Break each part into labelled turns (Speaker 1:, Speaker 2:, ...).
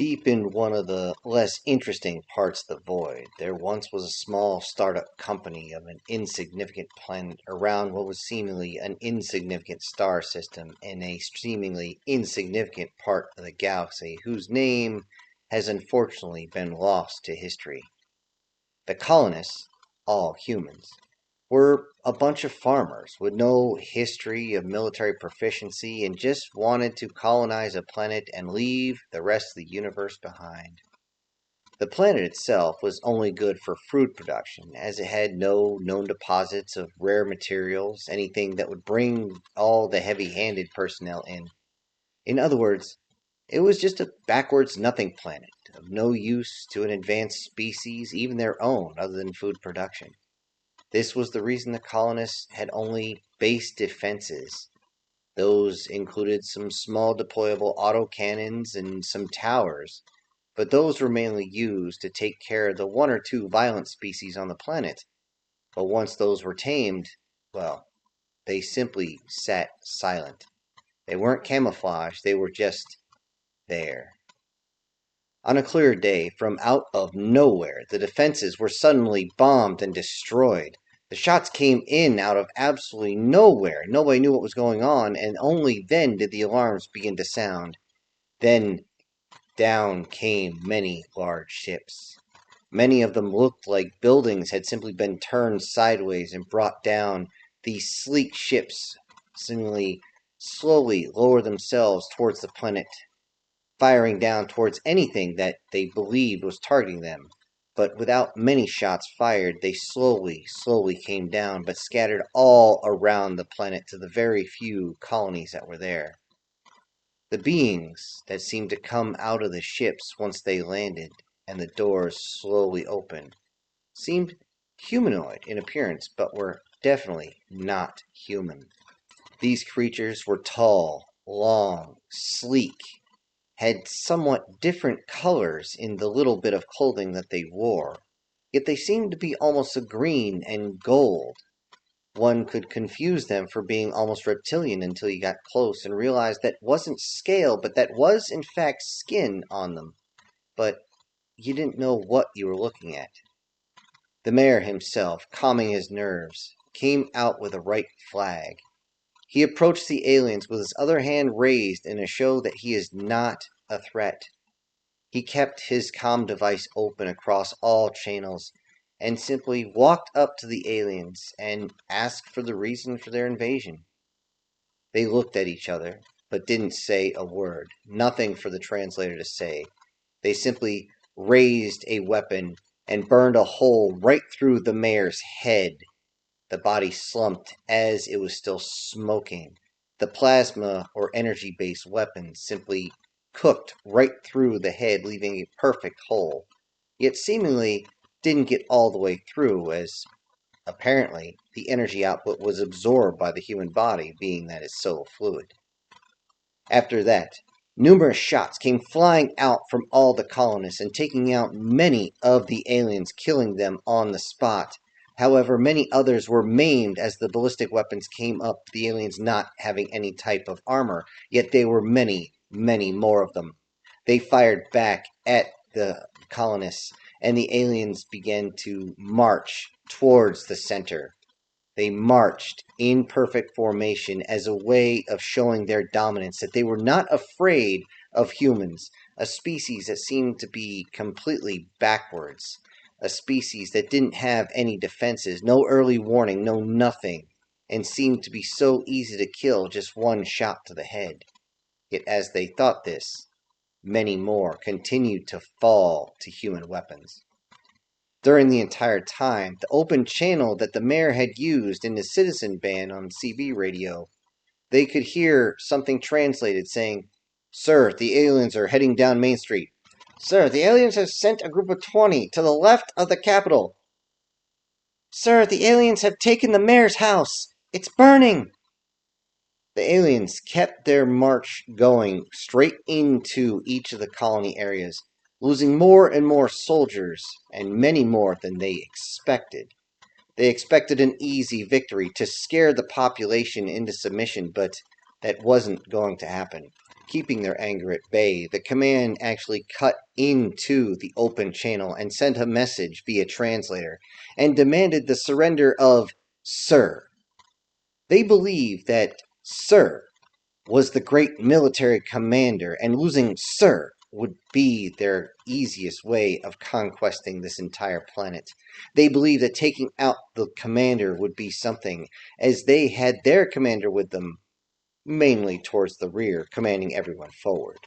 Speaker 1: Deep in one of the less interesting parts of the void, there once was a small startup company of an insignificant planet around what was seemingly an insignificant star system in a seemingly insignificant part of the galaxy whose name has unfortunately been lost to history. The colonists, all humans, were a bunch of farmers with no history of military proficiency and just wanted to colonize a planet and leave the rest of the universe behind. The planet itself was only good for food production, as it had no known deposits of rare materials, anything that would bring all the heavy-handed personnel in. In other words, it was just a backwards nothing planet, of no use to an advanced species, even their own, other than food production. This was the reason the colonists had only base defenses. Those included some small deployable autocannons and some towers, but those were mainly used to take care of the one or two violent species on the planet. But once those were tamed, well, they simply sat silent. They weren't camouflaged, they were just there. On a clear day, from out of nowhere, the defenses were suddenly bombed and destroyed. The shots came in out of absolutely nowhere. Nobody knew what was going on, and only then did the alarms begin to sound. Then down came many large ships. Many of them looked like buildings had simply been turned sideways and brought down. These sleek ships seemingly slowly lowered themselves towards the planet, firing down towards anything that they believed was targeting them. But without many shots fired, they slowly came down, but scattered all around the planet to the very few colonies that were there. The beings that seemed to come out of the ships once they landed, and the doors slowly opened, seemed humanoid in appearance, but were definitely not human. These creatures were tall, long, sleek, had somewhat different colors in the little bit of clothing that they wore, yet they seemed to be almost a green and gold. One could confuse them for being almost reptilian until you got close and realized that wasn't scale, but that was in fact skin on them. But you didn't know what you were looking at. The mayor himself, calming his nerves, came out with a right flag. He approached the aliens with his other hand raised in a show that he is not a threat. He kept his comm device open across all channels and simply walked up to the aliens and asked for the reason for their invasion. They looked at each other, but didn't say a word, nothing for the translator to say. They simply raised a weapon and burned a hole right through the mayor's head. The body slumped as it was still smoking. The plasma or energy-based weapons simply cooked right through the head, leaving a perfect hole. Yet seemingly didn't get all the way through, as apparently the energy output was absorbed by the human body, being that it's so fluid. After that, numerous shots came flying out from all the colonists and taking out many of the aliens, killing them on the spot. However, many others were maimed as the ballistic weapons came up, the aliens not having any type of armor, yet there were many more of them. They fired back at the colonists, and the aliens began to march towards the center. They marched in perfect formation as a way of showing their dominance, that they were not afraid of humans, a species that seemed to be completely backwards. A species that didn't have any defenses, no early warning, no nothing, and seemed to be so easy to kill, just one shot to the head. Yet as they thought this, many more continued to fall to human weapons. During the entire time, the open channel that the mayor had used in his citizen band on CB radio, they could hear something translated saying, "Sir, the aliens are heading down Main Street. Sir, the aliens have sent a group of 20 to the left of the Capitol. Sir, the aliens have taken the mayor's house. It's burning." The aliens kept their march going straight into each of the colony areas, losing more and more soldiers, and many more than they expected. They expected an easy victory to scare the population into submission, but that wasn't going to happen. Keeping their anger at bay, the command actually cut into the open channel and sent a message via translator and demanded the surrender of Sir. They believed that Sir was the great military commander, and losing Sir would be their easiest way of conquesting this entire planet. They believed that taking out the commander would be something, as they had their commander with them, mainly towards the rear, commanding everyone forward.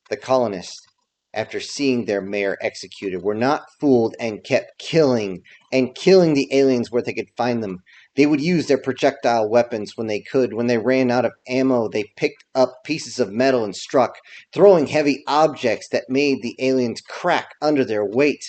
Speaker 1: The colonists, after seeing their mayor executed, were not fooled and kept killing the aliens where they could find them. They would use their projectile weapons when they could. When they ran out of ammo, they picked up pieces of metal and struck, throwing heavy objects that made the aliens crack under their weight.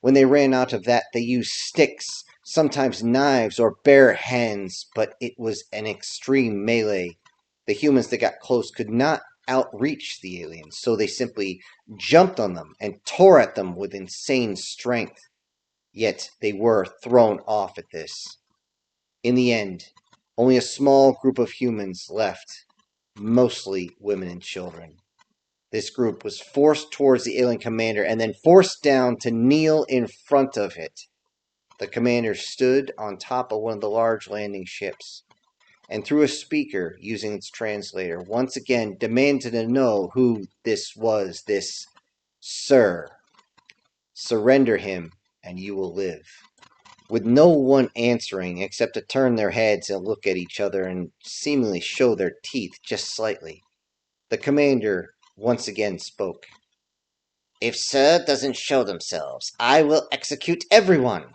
Speaker 1: When they ran out of that, they used sticks, sometimes knives or bare hands, but it was an extreme melee. The humans that got close could not outreach the aliens, so they simply jumped on them and tore at them with insane strength. Yet they were thrown off at this. In the end, only a small group of humans left, mostly women and children. This group was forced towards the alien commander and then forced down to kneel in front of it. The commander stood on top of one of the large landing ships, and through a speaker, using its translator, once again demanded to know who this was, this Sir. Surrender him, and you will live. With no one answering except to turn their heads and look at each other and seemingly show their teeth just slightly, the commander once again spoke. If Sir doesn't show themselves, I will execute everyone.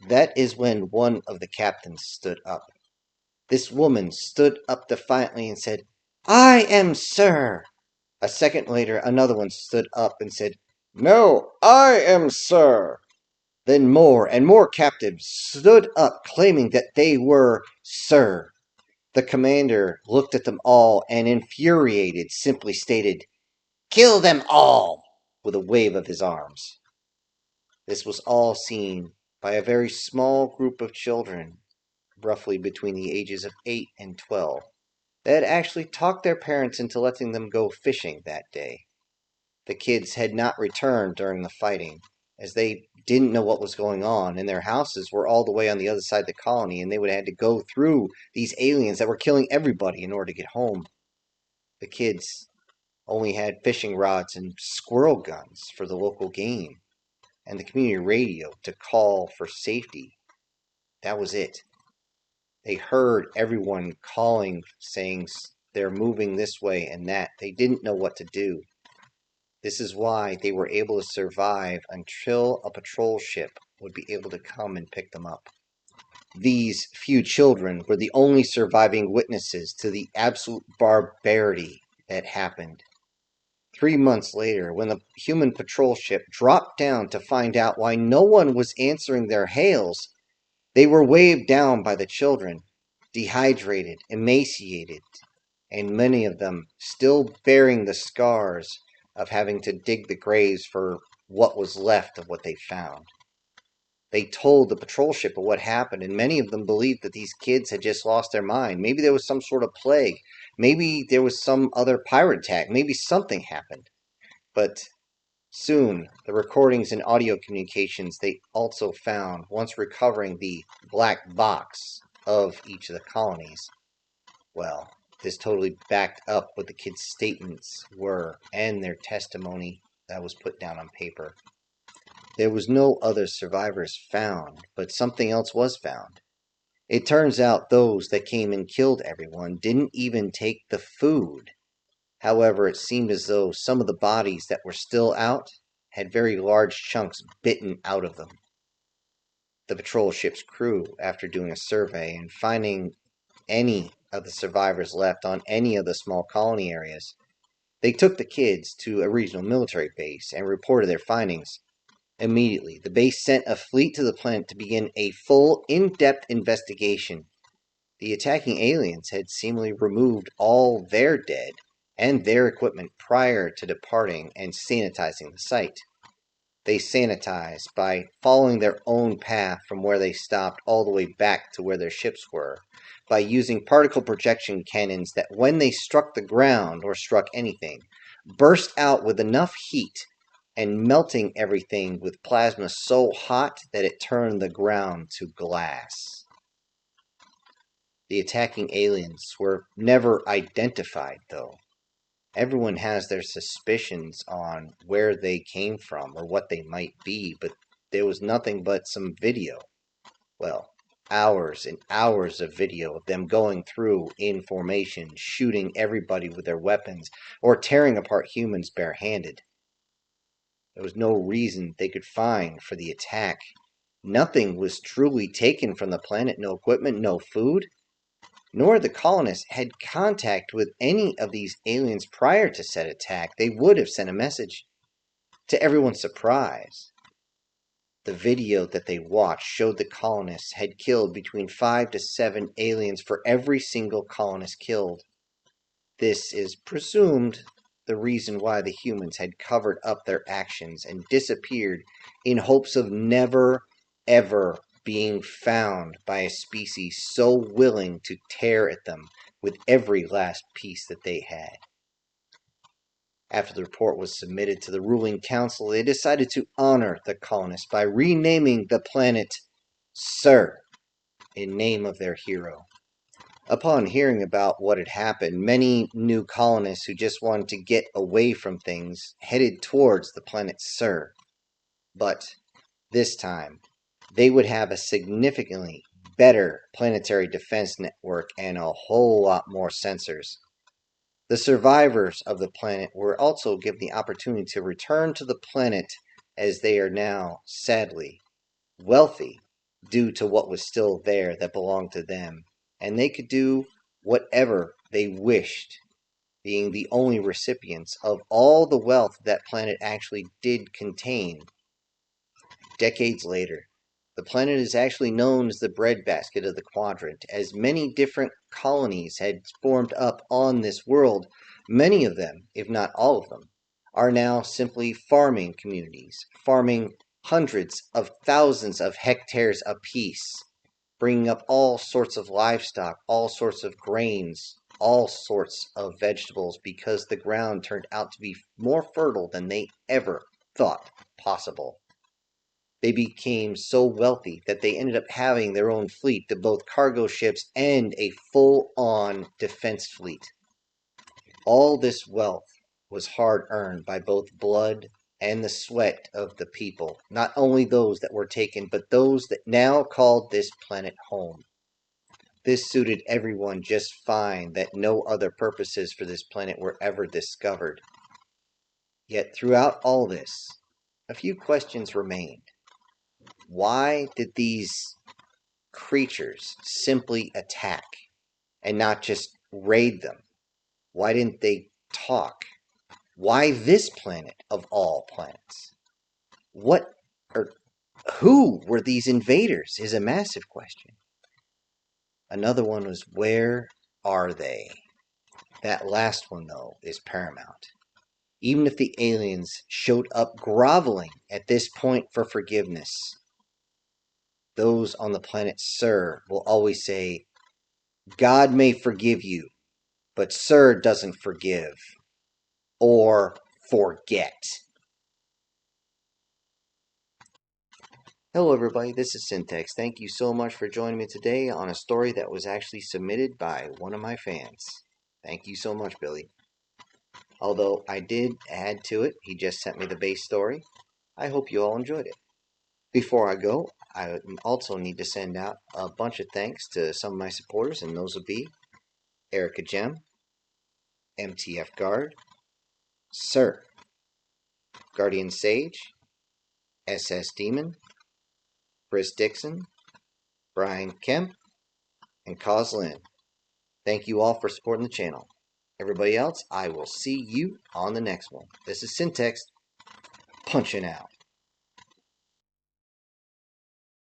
Speaker 1: That is when one of the captains stood up. This woman stood up defiantly and said, I am Sir. A second later, another one stood up and said, No, I am Sir. Then more and more captives stood up claiming that they were Sir. The commander looked at them all and, infuriated, simply stated, Kill them all, with a wave of his arms. This was all seen by a very small group of children, roughly between the ages of 8 and 12, that had actually talked their parents into letting them go fishing that day. The kids had not returned during the fighting, as they didn't know what was going on, and their houses were all the way on the other side of the colony, and they would have had to go through these aliens that were killing everybody in order to get home. The kids only had fishing rods and squirrel guns for the local game, and the community radio to call for safety. That was it. They heard everyone calling, saying they're moving this way and that. They didn't know what to do. This is why they were able to survive until a patrol ship would be able to come and pick them up. These few children were the only surviving witnesses to the absolute barbarity that happened. 3 months later, when the human patrol ship dropped down to find out why no one was answering their hails, they were waved down by the children, dehydrated, emaciated, and many of them still bearing the scars of having to dig the graves for what was left of what they found. They told the patrol ship of what happened, and many of them believed that these kids had just lost their mind. Maybe there was some sort of plague. Maybe there was some other pirate attack. Maybe something happened. But soon, the recordings and audio communications they also found, once recovering the black box of each of the colonies, well, this totally backed up what the kids' statements were and their testimony that was put down on paper. There was no other survivors found, but something else was found. It turns out those that came and killed everyone didn't even take the food. However, it seemed as though some of the bodies that were still out had very large chunks bitten out of them. The patrol ship's crew, after doing a survey and finding any of the survivors left on any of the small colony areas, they took the kids to a regional military base and reported their findings. Immediately, the base sent a fleet to the planet to begin a full, in-depth investigation. The attacking aliens had seemingly removed all their dead and their equipment prior to departing and sanitizing the site. They sanitized by following their own path from where they stopped all the way back to where their ships were. by using particle projection cannons that, when they struck the ground or struck anything, burst out with enough heat and melting everything with plasma so hot that it turned the ground to glass. The attacking aliens were never identified, though. Everyone has their suspicions on where they came from or what they might be, but there was nothing but some video. Well, hours and hours of video of them going through in formation, shooting everybody with their weapons, or tearing apart humans barehanded. There was no reason they could find for the attack. Nothing was truly taken from the planet, no equipment, no food. Nor the colonists had contact with any of these aliens prior to said attack. They would have sent a message. To everyone's surprise, the video that they watched showed the colonists had killed between 5 to 7 aliens for every single colonist killed. This is presumed the reason why the humans had covered up their actions and disappeared in hopes of never, ever being found by a species so willing to tear at them with every last piece that they had. After the report was submitted to the ruling council, they decided to honor the colonists by renaming the planet Sir in name of their hero. Upon hearing about what had happened, many new colonists who just wanted to get away from things headed towards the planet Sir. But this time, they would have a significantly better planetary defense network and a whole lot more sensors. The survivors of the planet were also given the opportunity to return to the planet, as they are now, sadly, wealthy due to what was still there that belonged to them, and they could do whatever they wished, being the only recipients of all the wealth that planet actually did contain. Decades later, the planet is actually known as the breadbasket of the quadrant, as many different colonies had formed up on this world. Many of them, if not all of them, are now simply farming communities, farming hundreds of thousands of hectares apiece, bringing up all sorts of livestock, all sorts of grains, all sorts of vegetables, because the ground turned out to be more fertile than they ever thought possible. They became so wealthy that they ended up having their own fleet of both cargo ships and a full-on defense fleet. All this wealth was hard-earned by both blood and the sweat of the people, not only those that were taken, but those that now called this planet home. This suited everyone just fine, that no other purposes for this planet were ever discovered. Yet throughout all this, a few questions remained. Why did these creatures simply attack and not just raid them? Why didn't they talk? Why this planet of all planets? What or who were these invaders is a massive question. Another one was, where are they? That last one, though, is paramount. Even if the aliens showed up groveling at this point for forgiveness, those on the planet Sir will always say, God may forgive you, but Sir doesn't forgive or forget. Hello everybody, this is Syntax. Thank you so much for joining me today on a story that was actually submitted by one of my fans. Thank you so much, Billy. Although I did add to it, he just sent me the base story. I hope you all enjoyed it. Before I go, I also need to send out a bunch of thanks to some of my supporters, and those will be Erica Gem, MTF Guard, Sir, Guardian Sage, SS Demon, Chris Dixon, Brian Kemp, and Cause Lynn. Thank you all for supporting the channel. Everybody else, I will see you on the next one. This is Syntax, punching out.